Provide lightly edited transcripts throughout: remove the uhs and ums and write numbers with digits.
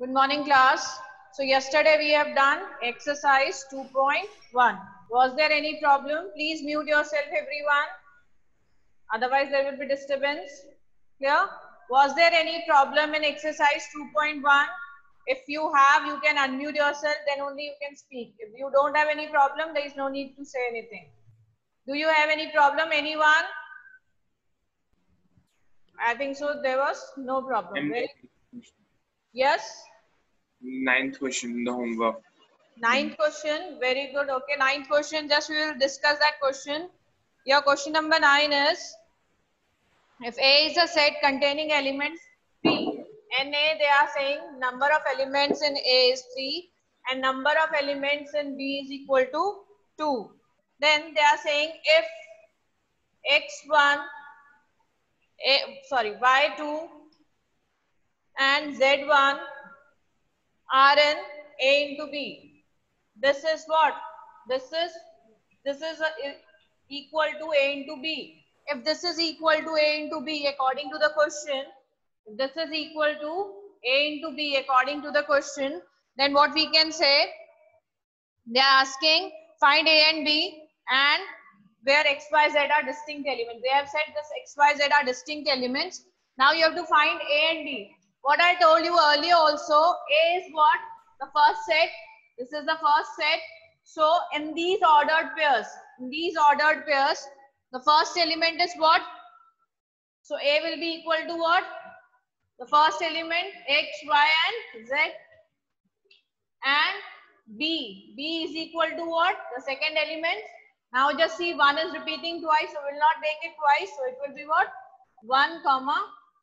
Good morning, class. So yesterday we have done exercise 2.1. Was there any problem? Please mute yourself, everyone. Otherwise there will be disturbance. Clear? Was there any problem in exercise 2.1? If you have, you can unmute yourself, then only you can speak. If you don't have any problem, there is no need to say anything. Do you have any problem, anyone? I think so. There was no problem. Yes? Ninth question in the homework. Ninth question, very good. Okay, ninth question, just we will discuss that question. Your question number 9 is, if A is a set containing elements 3, and A, they are saying number of elements in A is 3 and number of elements in B is equal to 2. Then they are saying if x1, y2 and z1 are in A into B. This is what? This is equal to A into B. If this is equal to A into B according to the question, if this is equal to A into B according to the question, then what we can say, they are asking find A and B and where x, y, z are distinct elements. They have said this x, y, z are distinct elements. Now you have to find A and B. What I told you earlier also, A is what? The first set. This is the first set. So in these ordered pairs, the first element is what? So A will be equal to what? The first element x, y and z, and B is equal to what? The second element. Now just see, 1 is repeating twice, so we will not make it twice. So it will be what? 1,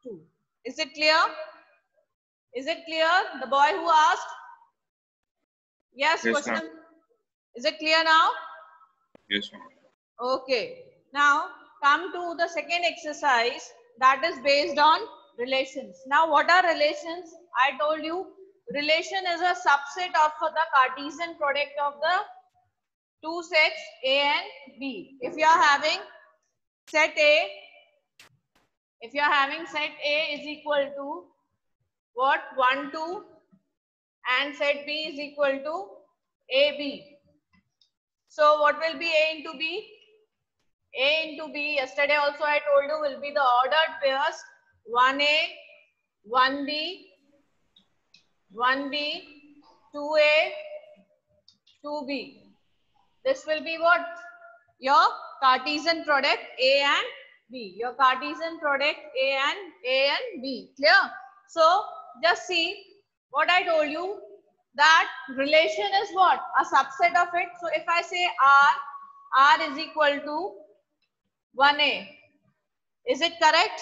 2. Is it clear? Is it clear? The boy who asked? Yes, question. Is it clear now? Yes, ma'am. Okay. Now come to the second exercise, that is based on relations. Now what are relations? I told you relation is a subset of the Cartesian product of the two sets A and B. If you are having set A, is equal to what? 1, 2 and set B is equal to AB. So what will be A into B? A into B, yesterday also I told you, will be the ordered pairs 1A, 1B, 1B, 2A, 2B. This will be what? Your Cartesian product A and B. Your Cartesian product A and B. Clear? So just see what I told you, that relation is what? A subset of it. So if I say R is equal to 1A. Is it correct?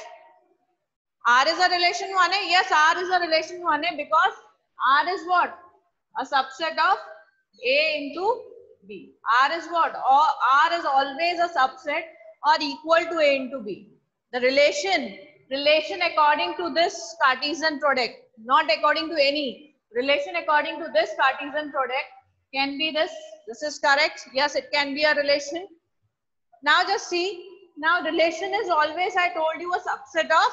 R is a relation 1A? Yes, R is a relation 1A because R is what? A subset of A into B. R is what? Or R is always a subset or equal to A into B. The relation according to this Cartesian product, not according to any. Relation according to this Cartesian product can be this. This is correct. Yes, it can be a relation. Now just see. Now relation is always, I told you, a subset of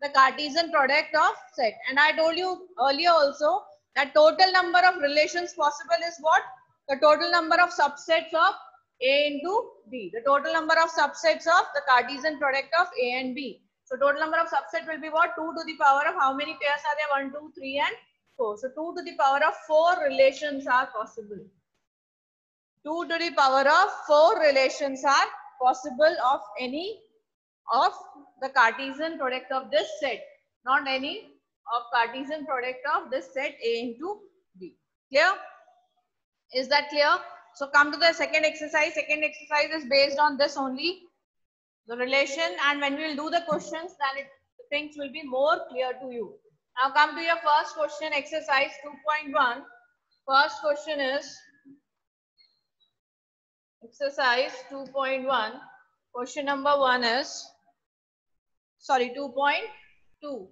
the Cartesian product of set. And I told you earlier also that total number of relations possible is what? The total number of subsets of A into B. The total number of subsets of the Cartesian product of A and B. So total number of subset will be what? 2 to the power of how many pairs are there? 1, 2, 3 and 4. So 2 to the power of 4 relations are possible. 2 to the power of 4 relations are possible of any of the Cartesian product of this set, not any of Cartesian product of this set A into B. Clear? Is that clear? So come to the second exercise. Second exercise is based on this only, the relation, and when we will do the questions, then things will be more clear to you. Now come to your first question, exercise 2.1. First question is exercise 2.1. Question number 1 is, sorry, 2.2.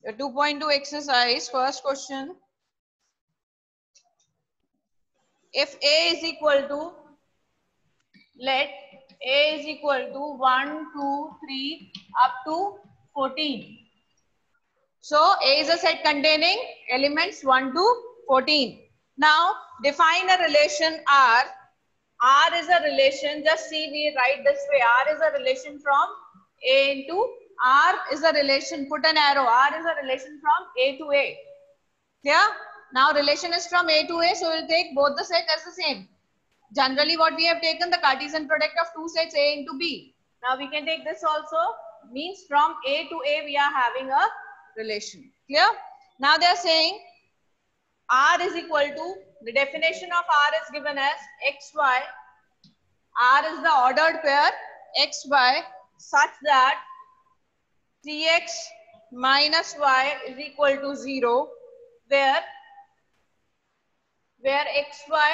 The 2.2 exercise, first question. If A is equal to, let A is equal to 1, 2, 3 up to 14. So A is a set containing elements 1 to 14. Now define a relation R. R is a relation, just see we write this way. R is a relation from A into R is a relation, put an arrow. R is a relation from A to A. Clear? Now relation is from A to A, so we'll take both the set as the same. Generally what we have taken the Cartesian product of two sets A into B. Now we can take this also, means from A to A we are having a relation. Clear? Now they are saying R is equal to, the definition of R is given as xy. R is the ordered pair xy such that 3x minus y is equal to 0, where xy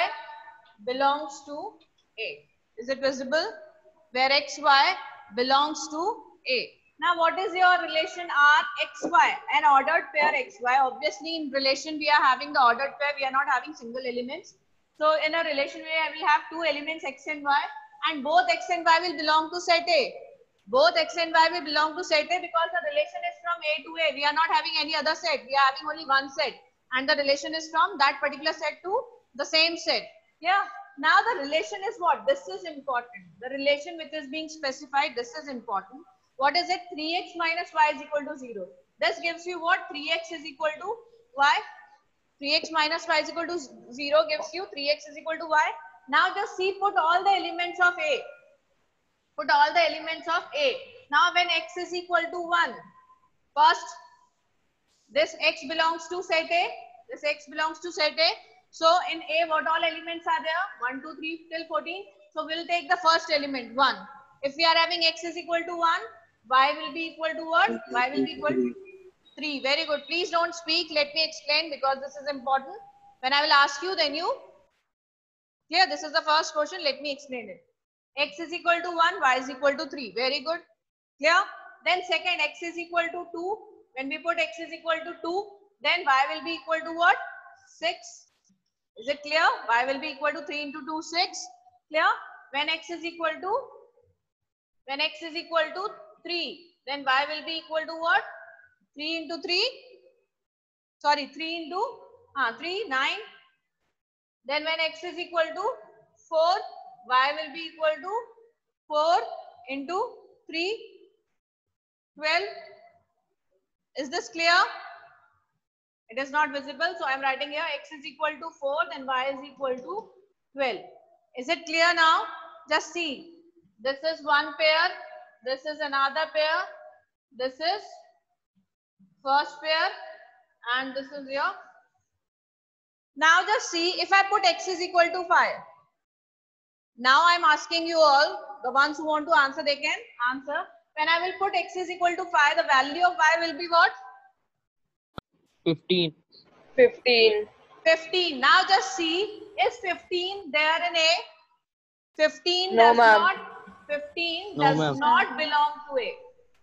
belongs to A. Is it visible? Where xy belongs to A. Now what is your relation R xy? An ordered pair xy. Obviously in relation we are having the ordered pair, we are not having single elements. So in a relation we will have two elements x and y, and both x and y will belong to set A. Both x and y will belong to set A because the relation is from A to A. We are not having any other set. We are having only one set, and the relation is from that particular set to the same set. Yeah. Now the relation is what? This is important. The relation which is being specified, this is important. What is it? 3x minus y is equal to 0. This gives you what? 3x is equal to y. 3x minus y is equal to 0 gives you 3x is equal to y. Now just see, put all the elements of A. Put all the elements of A. Now when x is equal to 1, first this x belongs to set A. This x belongs to set A. So in A, what all elements are there? 1, 2, 3 till 14. So we'll take the first element 1. If we are having x is equal to 1, y will be equal to what? Y will be equal to 3. Very good. Please don't speak. Let me explain because this is important. When I will ask you, then you clear. This is the first question. Let me explain it. X is equal to 1, y is equal to 3. Very good. Clear? Then second, x is equal to 2. When we put x is equal to 2, then y will be equal to what? 6. Is it clear? Y will be equal to 3 into 2, 6. Clear? When x is equal to 3, then y will be equal to what? 3 into 3. Sorry, 3 into 3, 9. Then when x is equal to 4, y will be equal to 4 into 3, 12. Is this clear? It is not visible, so I am writing here x is equal to 4, then y is equal to 12. Is it clear now? Just see. This is one pair, this is another pair, this is first pair, and this is your. Now just see, if I put x is equal to 5. Now I am asking you all, the ones who want to answer, they can answer. When I will put x is equal to 5, the value of y will be what? 15. 15. 15. Now just see, is 15 there in A? 15 No, does ma'am. not. 15 No, does ma'am. not belong to A.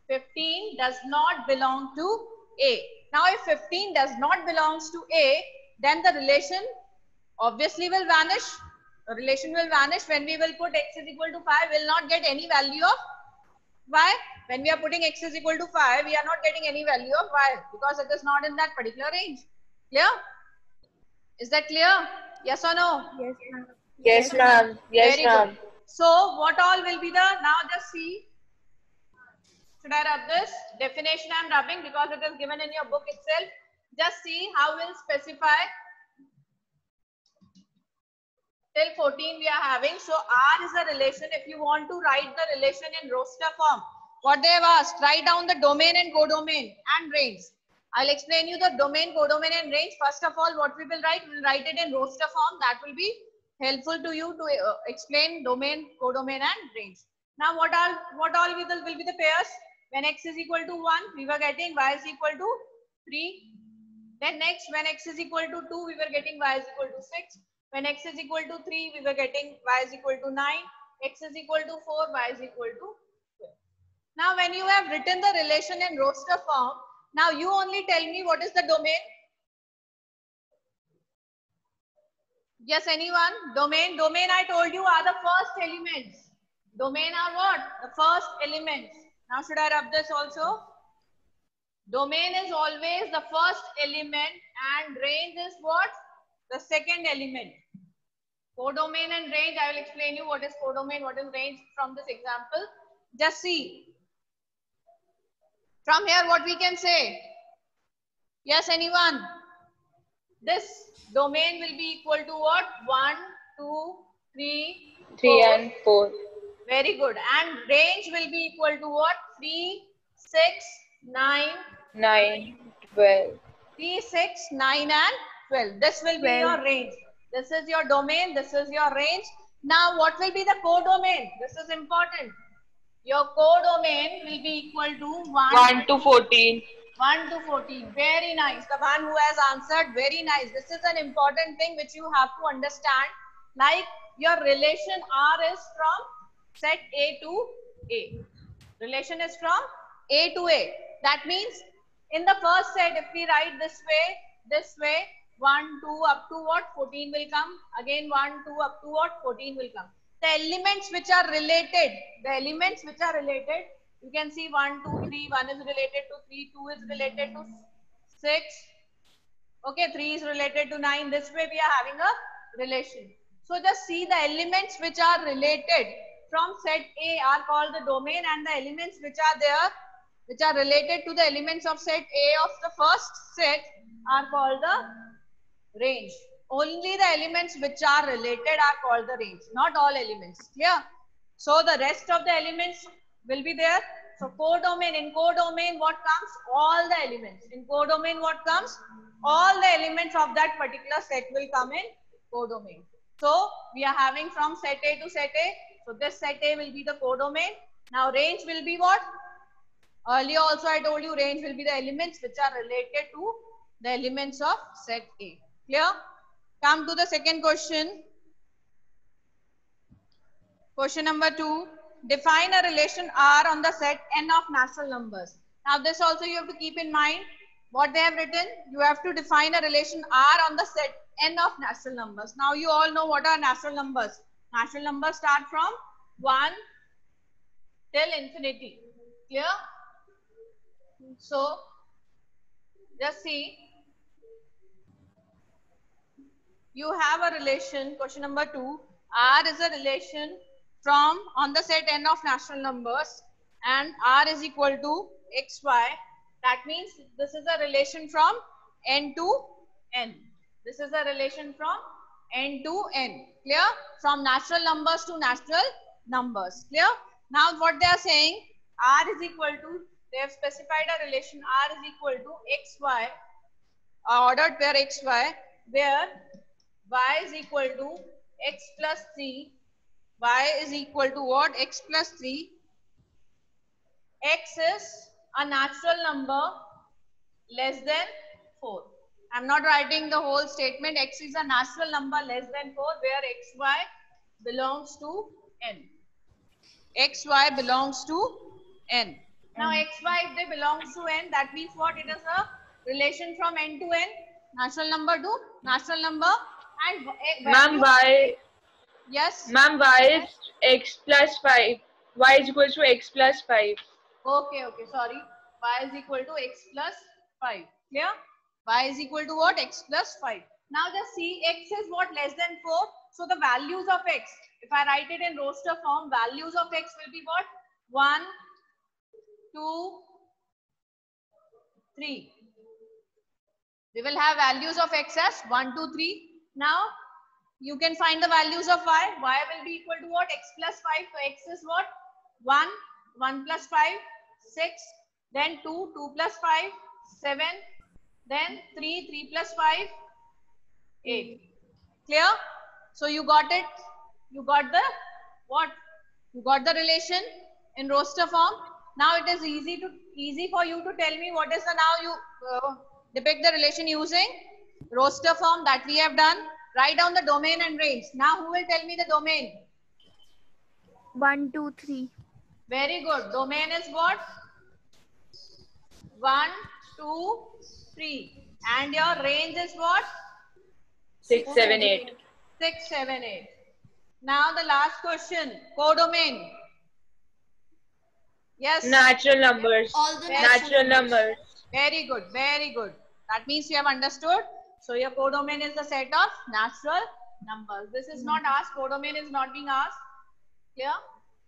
15 does not belong to A. Now if 15 does not belongs to A, then the relation obviously will vanish. The relation will vanish when we will put x is equal to 5. Will not get any value of y. When we are putting x is equal to 5, we are not getting any value of y because it is not in that particular range. Clear? Is that clear? Yes or no? Yes, ma'am. Yes, ma'am. Yes, Very ma'am. good. So what all will be the, now just see. Should I rub this? Definition I am rubbing because it is given in your book itself. Just see how we'll specify. Till 14 we are having. So R is a relation. If you want to write the relation in roster form, what they have asked, write down the domain and codomain and range. I'll explain you the domain, codomain and range. First of all, what we will write? We'll write it in roster form. That will be helpful to you to explain domain, codomain and range. Now what all will be the pairs? When x is equal to 1, we were getting y is equal to 3. Then next, when x is equal to 2, we were getting y is equal to 6. When x is equal to 3, we were getting y is equal to 9. X is equal to 4, y is equal to 12. Now when you have written the relation in roster form, now you only tell me what is the domain. Yes, anyone? Domain I told you are the first elements. Domain are what? The first elements. Now should I rub this also? Domain is always the first element and range is what? The second element. Codomain and range, I will explain you what is codomain, what is range from this example. Just see. From here what we can say? Yes, anyone? This domain will be equal to what? 1, 2, 3, 3 4. and 4. Very good. And range will be equal to what? 3, 6, 9, 9, 12. 3, 6, 9 and 12. This will be 12. your range. This is your domain. This is your range. Now what will be the codomain? This is important. Your codomain will be equal to 1 to 14. 1 to 14. Very nice. The one who has answered, very nice. This is an important thing which you have to understand. Like your relation R is from set A to A. Relation is from A to A. That means in the first set, if we write this way, 1, 2 up to what? 14 will come. Again 1, 2 up to what? 14 will come. The elements which are related, you can see 1, 2, 3, 1 is related to 3, 2 is related to 6, okay, 3 is related to 9. This way we are having a relation. So just see the elements which are related from set A are called the domain, and the elements which are there, which are related to the elements of set A of the first set are called the range. Only the elements which are related are called the range, not all elements. Clear? So the rest of the elements will be there. So codomain, in codomain what comes? All the elements. In codomain what comes? All the elements of that particular set will come in codomain. So we are having from set A to set A. So this set A will be the codomain. Now range will be what? Earlier also I told you range will be the elements which are related to the elements of set A. Clear? Come to the second question. Question number 2. Define a relation R on the set N of natural numbers. Now this also you have to keep in mind what they have written. You have to define a relation R on the set N of natural numbers. Now you all know what are natural numbers. Natural numbers start from 1 till infinity. Clear? So just see. You have a relation, question number 2, R is a relation from on the set N of natural numbers and R is equal to xy. That means this is a relation from N to N. This is a relation from N to N. Clear? From natural numbers to natural numbers. Clear? Now what they are saying, R is equal to, they have specified a relation R is equal to xy, ordered pair xy, where y is equal to x plus 3. Y is equal to what? X plus 3. X is a natural number less than 4. I am not writing the whole statement. X is a natural number less than 4 where xy belongs to n. Xy belongs to n. Now xy, if they belongs to n, that means what? It is a relation from n to n. Natural number to natural number. And Ma'am, y. Yes. Ma'am, y is x plus 5. Y is equal to x plus 5. Okay, sorry. Y is equal to x plus 5. Clear? Y is equal to what? X plus 5. Now just see, x is what? Less than 4. So the values of x, if I write it in roster form, values of x will be what? 1, 2, 3. We will have values of x as 1, 2, 3. Now you can find the values of y. Y will be equal to what? X plus 5. So x is what? 1, 1 plus 5, 6, then 2, 2 plus 5, 7, then 3, 3 plus 5, 8. Clear? So you got it. You got the what? You got the relation in roster form. Now it is easy for you to tell me what is the, now you depict the relation using roster form that we have done. Write down the domain and range. Now who will tell me the domain? 1, 2, 3. Very good. Domain is what? 1, 2, 3. And your range is what? 6, 7, 8. 6, 7, 8. Now the last question. Codomain. Yes. Natural numbers. All the Natural numbers. Very good, very good. That means you have understood. So your codomain is the set of natural numbers. This is not asked. Codomain is not being asked. Clear?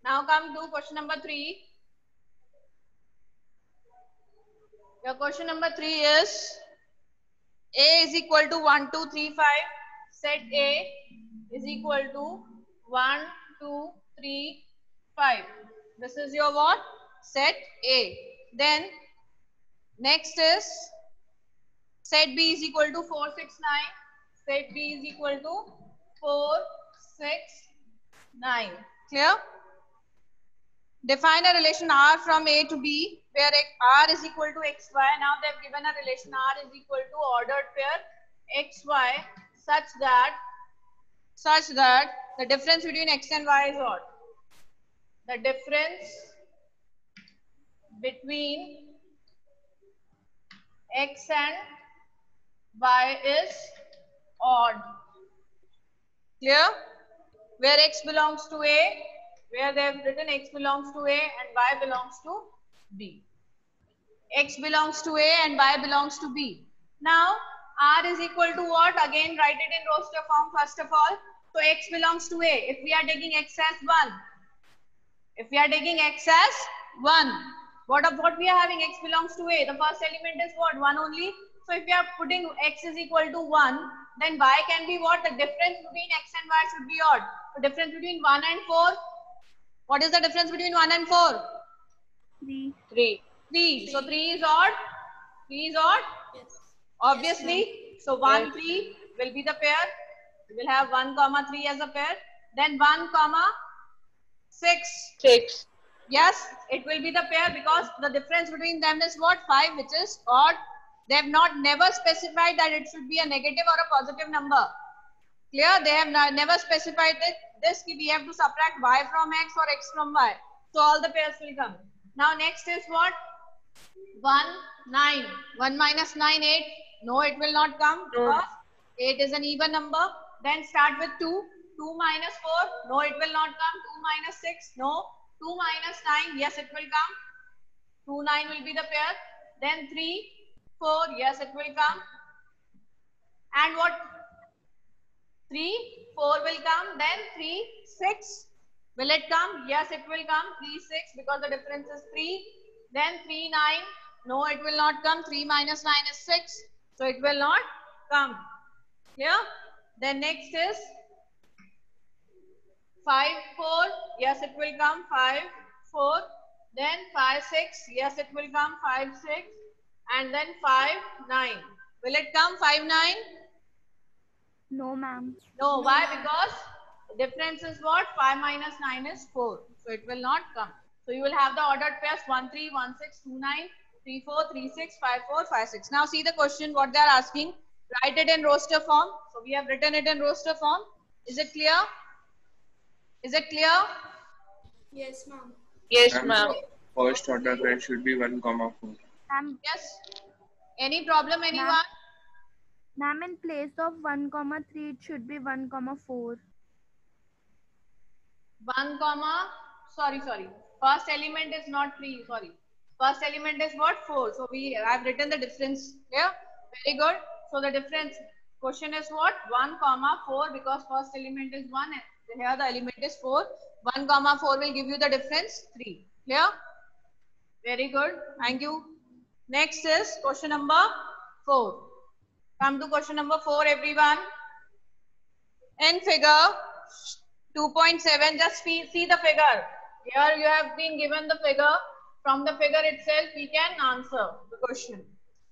Now come to question number 3. Your question number 3 is A is equal to 1, 2, 3, 5. Set A is equal to 1, 2, 3, 5. This is your what? Set A. Then next is set B is equal to 4, 6, 9. Set B is equal to 4, 6, 9. Clear? Define a relation R from A to B where R is equal to XY. Now they have given a relation R is equal to ordered pair XY such that the difference between X and Y is what? The difference between X and Y is odd. Clear? Where X belongs to A, where they have written X belongs to A and Y belongs to B. X belongs to A and Y belongs to B. Now, R is equal to what? Again, write it in roster form first of all. So, X belongs to A. If we are taking X as 1, if we are taking X as 1, what we are having? X belongs to A. The first element is what? 1 only. So, if we are putting X is equal to 1, then Y can be what? The difference between X and Y should be odd. The difference between 1 and 4. What is the difference between 1 and 4? 3. 3. So 3 is odd. 3 is odd. Yes. Obviously. Yes, so 1, 3 will be the pair. We will have 1, 3 as a pair. Then 1, 6. 6. Yes, it will be the pair because the difference between them is what? 5, which is odd. They have never specified that it should be a negative or a positive number. Clear? They have never specified this. We have to subtract Y from X or X from Y. So all the pairs will come. Now next is what? 1, 9. 1 minus 9, 8. No, it will not come because 8 is an even number. Then start with 2. 2 minus 4. No, it will not come. 2 minus 6. No. 2 minus 9. Yes, it will come. 2, 9 will be the pair. Then 3, 4. Yes, it will come. And what? 3, 4 will come. Then 3, 6. Will it come? Yes, it will come. 3, 6 because the difference is 3. Then 3, 9. No, it will not come. 3 minus 9 is 6. So it will not come. Clear? Then next is 5, 4. Yes, it will come. 5, 4. Then 5, 6. Yes, it will come. 5, 6. And then 5, 9. Will it come? 5, 9? No, ma'am. No, why? Because the difference is what? 5 minus 9 is 4. So it will not come. So you will have the ordered pairs 1, 3, 1, 6, 2, 9, 3, 4, 3, 6, 5, 4, 5, 6. Now see the question, what they are asking. Write it in roster form. So we have written it in roster form. Is it clear? Is it clear? Yes, ma'am. Yes, ma'am. First order pair should be 1, 4. Ma'am, Yes. Any problem, anyone? ma'am, in place of 1, 3, it should be 1, 4. 1, sorry. First element is not 3, sorry. First element is what? 4. So I have written the difference here. Very good. So the difference question is what? 1, 4 because first element is 1 and here the element is 4. 1, 4 will give you the difference 3. Clear? Very good. Thank you. Next is question number 4. Come to question number 4, everyone. In figure 2.7, just see the figure. Here you have been given the figure. From the figure itself, we can answer the question.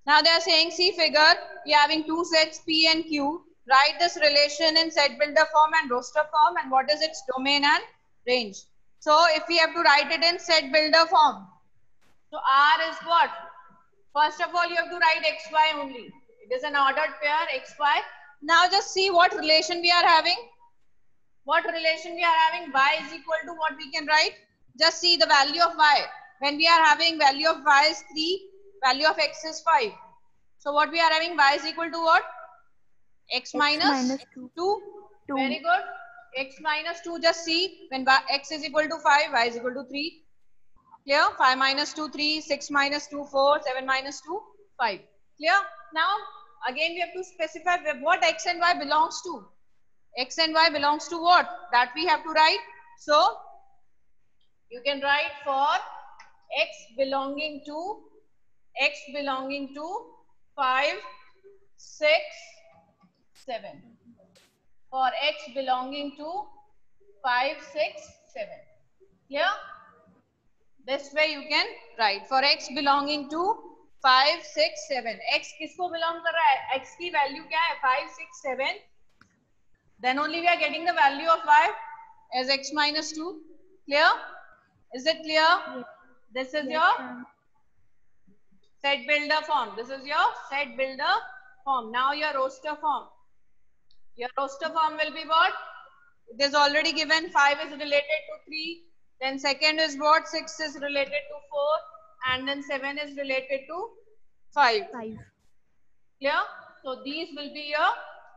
Now they are saying, see figure, we are having two sets P and Q. Write this relation in set builder form and roster form and what is its domain and range. So if we have to write it in set builder form, so R is what? First of all, you have to write XY only. It is an ordered pair, XY. Now just see what relation we are having. What relation we are having? Y is equal to what we can write? Just see the value of Y. When we are having value of Y is 3, value of X is 5. So what we are having? Y is equal to what? X minus 2. Very good. X minus 2, just see when X is equal to 5, Y is equal to 3. Clear? 5 minus 2, 3, 6 minus 2, 4, 7 minus 2, 5. Clear? Now, again we have to specify what x and y belongs to. X and y belongs to what? That we have to write. So, you can write for x belonging to 5, 6, 7. For x belonging to 5, 6, 7. Clear? This way you can write for x belonging to 5, 6, 7. X किसको belong कर रहा है? X की value क्या है? 5, 6, 7. Then only we are getting the value of y as x minus 2. Clear? Is it clear? Yes. This is Yes, your ma'am. set builder form. This is your set builder form. Now your roster form. Your roster form will be what? It is already given. 5 is related to 3. Then second is what? 6 is related to 4. And then 7 is related to 5. 5. Clear? So these will be your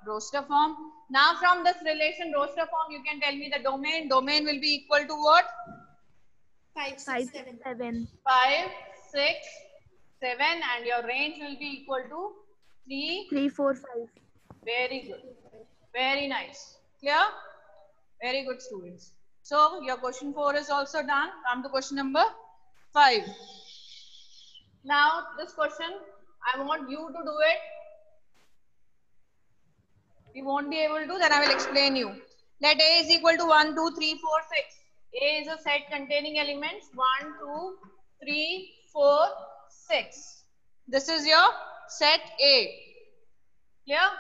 roster form. Now from this relation roster form, you can tell me the domain. Domain will be equal to what? 5, 6, 5, 7. 7. 5, 6, 7. And your range will be equal to 3. 3, 4, 5. Very good. Very nice. Clear? Very good, students. So your question 4 is also done. Come to question number 5. Now this question, I want you to do it. If you won't be able to, then I will explain you. Let A is equal to 1, 2, 3, 4, 6. A is a set containing elements 1, 2, 3, 4, 6. This is your set A. Clear?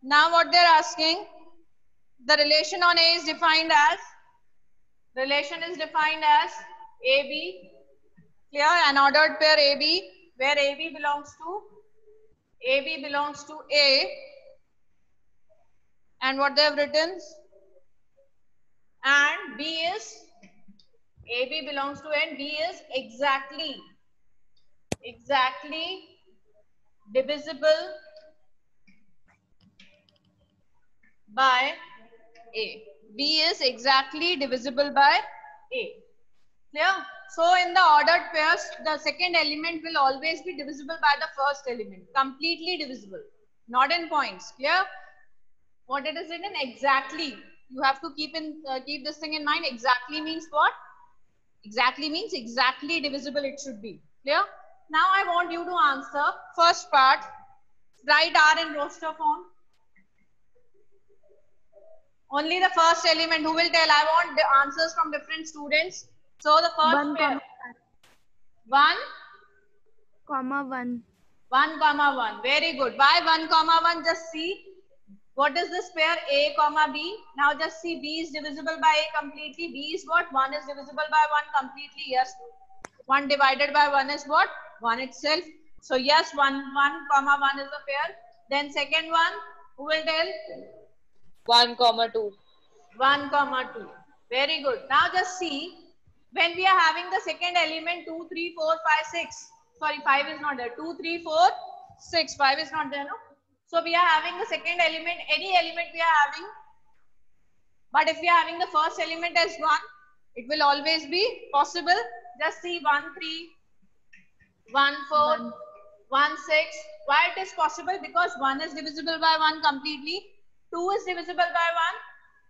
Now what they are asking, the relation on A is defined as, AB. Clear? An ordered pair AB, where AB belongs to A. And what they have written, and B is, AB belongs to A and B is exactly divisible by A. B is exactly divisible by A. Clear? So in the ordered pairs, the second element will always be divisible by the first element. Completely divisible. Not in points. Clear? What it is written? Exactly. You have to keep this thing in mind. Exactly means what? Exactly means exactly divisible it should be. Clear? Now I want you to answer first part. Write R in roster form. Only the first element. Who will tell? I want the answers from different students. So the first 1, pair. 1, 1, 1. 1. Very good. Why 1, 1? Just see. What is this pair? A, B. Now just see, B is divisible by A completely. B is what? 1 is divisible by 1 completely. Yes. 1 divided by 1 is what? 1 itself. So yes, 1, 1, 1 is a pair. Then second one, who will tell? 1, 2. 1, 2. Very good. Now just see, when we are having the second element 2, 3, 4, 5, 6. Sorry, 5 is not there. 2, 3, 4, 6. 5 is not there, no? So we are having the second element, any element we are having. But if we are having the first element as 1, it will always be possible. Just see 1, 3, 1, 4, 1, 6. Why it is possible? Because 1 is divisible by 1 completely. 2 is divisible by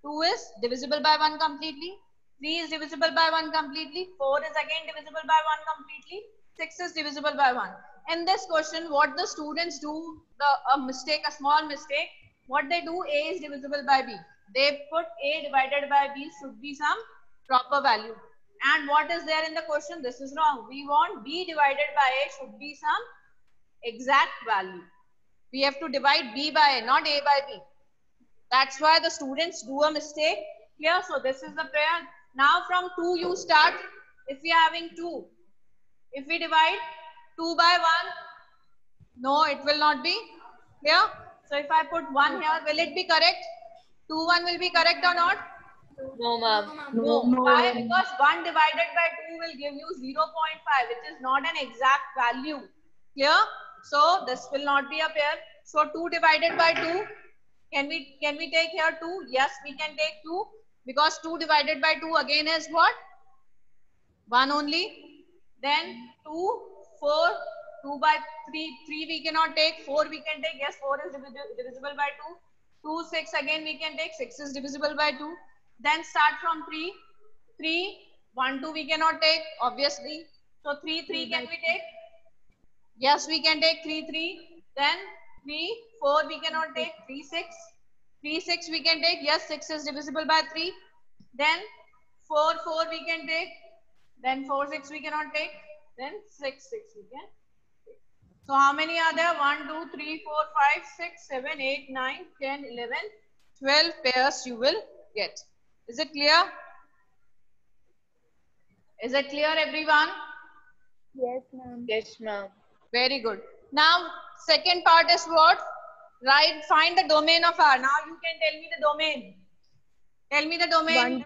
1. 2 is divisible by 1 completely. 3 is divisible by 1 completely. 4 is again divisible by 1 completely. 6 is divisible by 1. In this question, what the students do, a small mistake, what they do, A is divisible by B. They put A divided by B should be some proper value. And what is there in the question? This is wrong. We want B divided by A should be some exact value. We have to divide B by A, not A by B. That's why the students do a mistake. Clear? So this is the pair. Now from 2 you start. If we are having 2, if we divide 2 by 1, no, it will not be. Clear? So if I put 1 here, will it be correct? 2, 1 will be correct or not? No, ma'am. No. Why? Because 1 divided by 2 will give you 0.5, which is not an exact value. Clear? So this will not be a pair. So 2 divided by 2. Can we take here 2? Yes, we can take 2. Because 2 divided by 2 again is what? 1 only. Then 2, 4, 2 by 3, 3 we cannot take, 4 we can take, yes, 4 is divisible by 2, 2, 6 again we can take, 6 is divisible by 2, then start from 3, 3, 1, 2 we cannot take, obviously, so 3, 3 can we take? Yes, we can take 3, 3, then 3, 4 we cannot take, 3, 6, 3, 6 we can take, yes, 6 is divisible by 3, then 4, 4 we can take, then 4, 6 we cannot take, then 6, 6 we can take. So how many are there? 1, 2, 3, 4, 5, 6, 7, 8, 9, 10, 11, 12 pairs you will get. Is it clear? Is it clear, everyone? Yes, ma'am. Yes, ma'am. Very good. Now, second part is what? Right, find the domain of R. Now you can tell me the domain. Tell me the domain.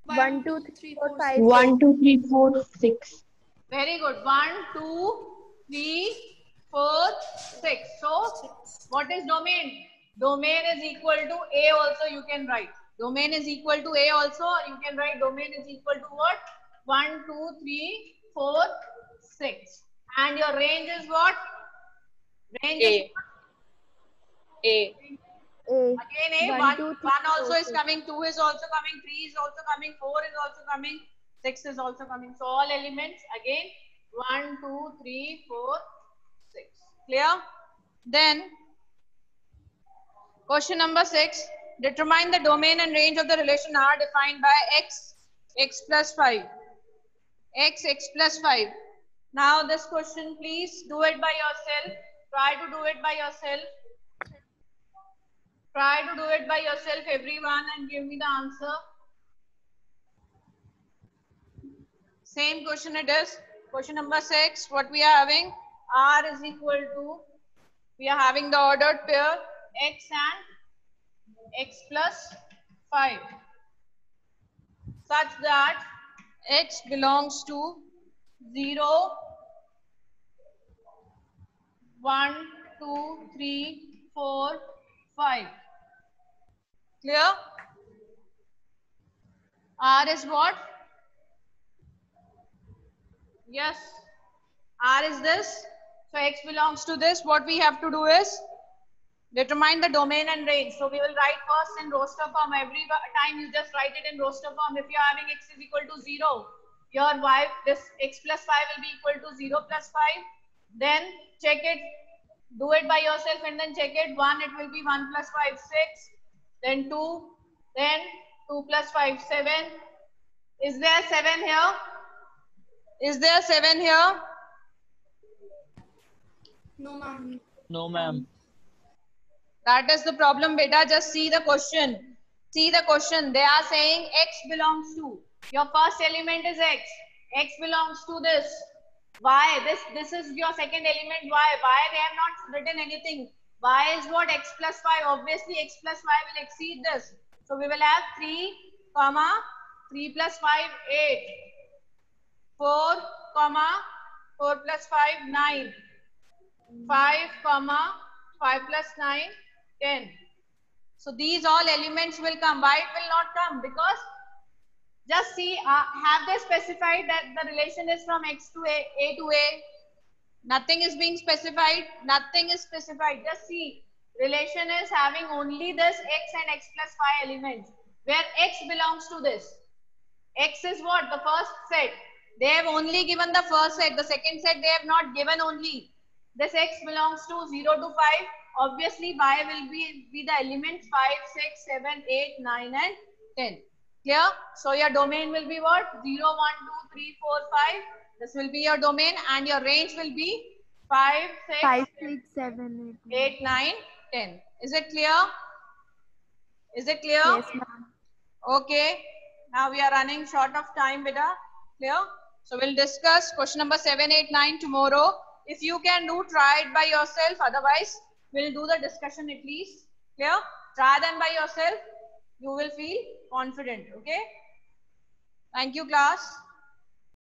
1, 2, 3, 4, 5, 1, 2, 3, 4, 6. Very good. 1, 2, 3, 4, 6. So, what is domain? Domain is equal to A also you can write. Domain is equal to A also, or you can write domain is equal to what? 1, 2, 3, 4, 6. And your range is what? Range is A. A. A. again A. 1, 2, 3, 1 also is coming, 2 is also coming, 3 is also coming, 4 is also coming, 6 is also coming. So all elements again 1, 2, 3, 4, 6. Clear? Then question number 6. Determine the domain and range of the relation R defined by x, x plus 5. X, x plus 5. Now this question, please do it by yourself. Try to do it by yourself. Try to do it by yourself, everyone, and give me the answer. Same question it is. Question number 6. What we are having? R is equal to, we are having the ordered pair x and x plus 5, such that x belongs to 0, 1, 2, 3, 4, 5. Clear? R is what? Yes. R is this. So x belongs to this. What we have to do is determine the domain and range. So we will write first in roster form. Every time you just write it in roster form. If you are having x is equal to 0, your y, this x plus 5 will be equal to 0 plus 5. Then check it. Do it by yourself and then check it. 1, it will be 1 plus 5, 6. Then 2. Then 2 plus 5, 7. Is there 7 here? Is there 7 here? No, ma'am. No, ma'am. That is the problem, beta. Just see the question. See the question. They are saying x belongs to. Your first element is x. X belongs to this. Y. This is your second element y. Y, they have not written anything. Y is what? X plus 5. Obviously, x plus 5 will exceed this. So we will have 3, 3 plus 5, 8. 4, 4 plus 5, 9. 5, 5 plus 9, 10. So these all elements will come. Why it will not come? Because just see, have they specified that the relation is from x to a to a? Nothing is being specified. Nothing is specified. Just see, relation is having only this x and x plus 5 elements, where x belongs to this. X is what? The first set. They have only given the first set. The second set they have not given only. This x belongs to 0 to 5. Obviously, y will be the elements 5, 6, 7, 8, 9 and 10. Clear? So your domain will be what? 0, 1, 2, 3, 4, 5. This will be your domain and your range will be 5, 6, 5, 6, 7, 8. 8, 9, 10. Is it clear? Is it clear? Yes, ma'am. Okay. Now we are running short of time, beta. Clear? So we'll discuss question number 7, 8, 9 tomorrow. If you can do, try it by yourself. Otherwise, we'll do the discussion at least. Clear? Try them by yourself. You will feel confident. Okay? Thank you, class.